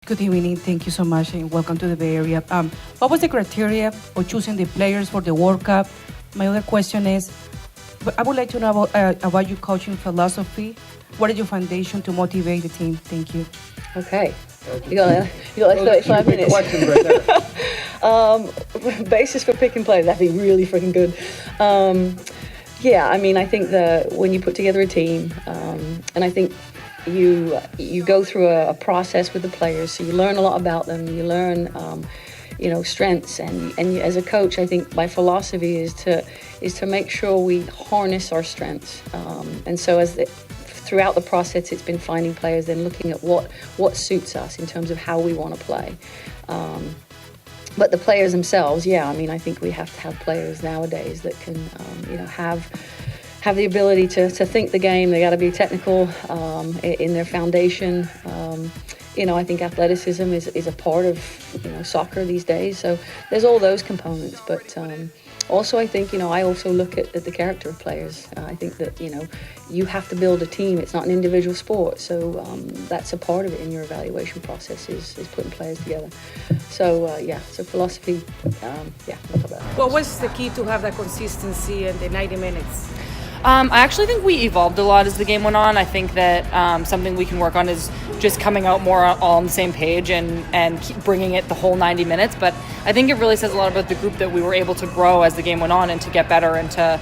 Good evening. Thank you so much, and welcome to the Bay Area. What was the criteria for choosing the players for the World Cup? My other question is, I would like to know about your coaching philosophy. What is your foundation to motivate the team? Thank you. Okay. You got like 35 minutes. Questions right there. Basis for picking players, that'd be really freaking good. Yeah, I mean, I think that when you put together a team, and I think you go through a process with the players, so you learn a lot about them. You learn, strengths, and as a coach, I think my philosophy is to make sure we harness our strengths. And so throughout the process, it's been finding players, then looking at what suits us in terms of how we want to play. But the players themselves, yeah, I mean, I think we have to have players nowadays that can, have the ability to think the game. They got to be technical in their foundation. I think athleticism is a part of soccer these days. So there's all those components, but also I think I also look at the character of players. I think that you have to build a team. It's not an individual sport, so that's a part of it in your evaluation process is putting players together. So so philosophy, I'll talk about that. What was the key to have that consistency in the 90 minutes? I actually think we evolved a lot as the game went on. I think that something we can work on is just coming out more all on the same page and keep bringing it the whole 90 minutes. But I think it really says a lot about the group that we were able to grow as the game went on and to get better and to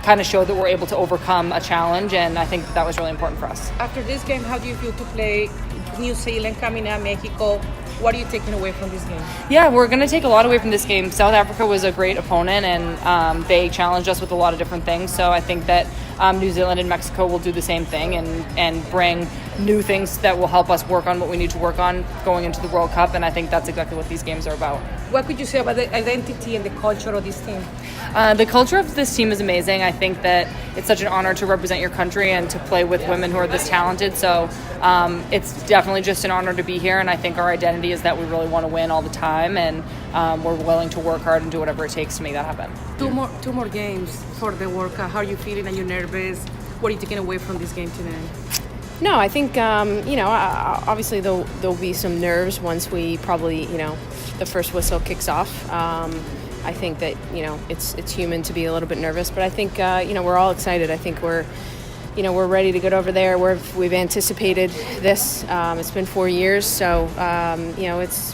kind of show that we're able to overcome a challenge. And I think that was really important for us. After this game, how do you feel to play New Zealand coming out, Mexico? What are you taking away from this game? Yeah, we're going to take a lot away from this game. South Africa was a great opponent, and they challenged us with a lot of different things. So I think that New Zealand and Mexico will do the same thing and bring new things that will help us work on what we need to work on going into the World Cup. And I think that's exactly what these games are about. What could you say about the identity and the culture of this team? The culture of this team is amazing. I think that it's such an honor to represent your country and to play with women who are this talented. So it's definitely just an honor to be here. And I think our identity is that we really want to win all the time. And we're willing to work hard and do whatever it takes to make that happen. Two more games for the World Cup. How are you feeling? Are you nervous? What are you taking away from this game today? No, I think, obviously there'll be some nerves once we probably, the first whistle kicks off. I think that, it's human to be a little bit nervous, but I think, we're all excited. I think we're ready to get over there. We've anticipated this. It's been 4 years, so,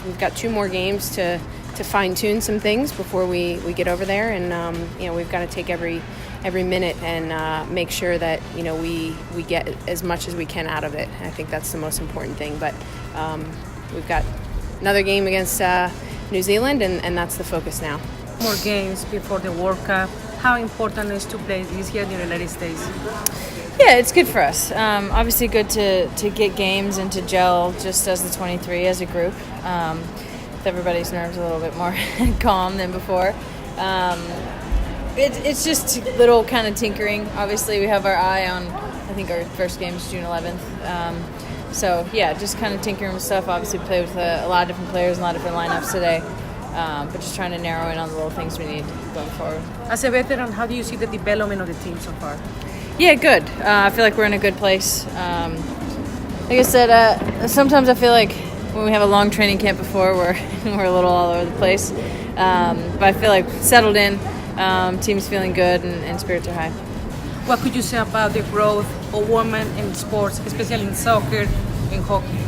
we've got 2 more games to fine tune some things before we get over there. And, we've got to take every minute and make sure that we get as much as we can out of it. I think that's the most important thing. But we've got another game against New Zealand, and that's the focus now. More games before the World Cup. How important is to play this here in the United States? Yeah, it's good for us. Obviously good to get games and to gel just as the 23 as a group. With everybody's nerves a little bit more calm than before. It's just little kind of tinkering. Obviously, we have our eye on, I think our first game is June 11th. So, yeah, just kind of tinkering with stuff. Obviously, play with a lot of different players and a lot of different lineups today. But just trying to narrow in on the little things we need going forward. As a veteran, how do you see the development of the team so far? Yeah, good. I feel like we're in a good place. Like I said, sometimes I feel like when we have a long training camp before, we're a little all over the place. But I feel like settled in. Team's feeling good and spirits are high. What could you say about the growth of women in sports, especially in soccer and hockey?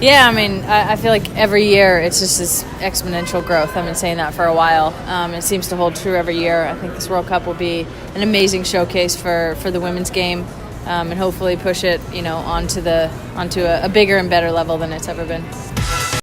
Yeah, I mean, I feel like every year it's just this exponential growth. I've been saying that for a while. It seems to hold true every year. I think this World Cup will be an amazing showcase for the women's game, and hopefully push it, onto a bigger and better level than it's ever been.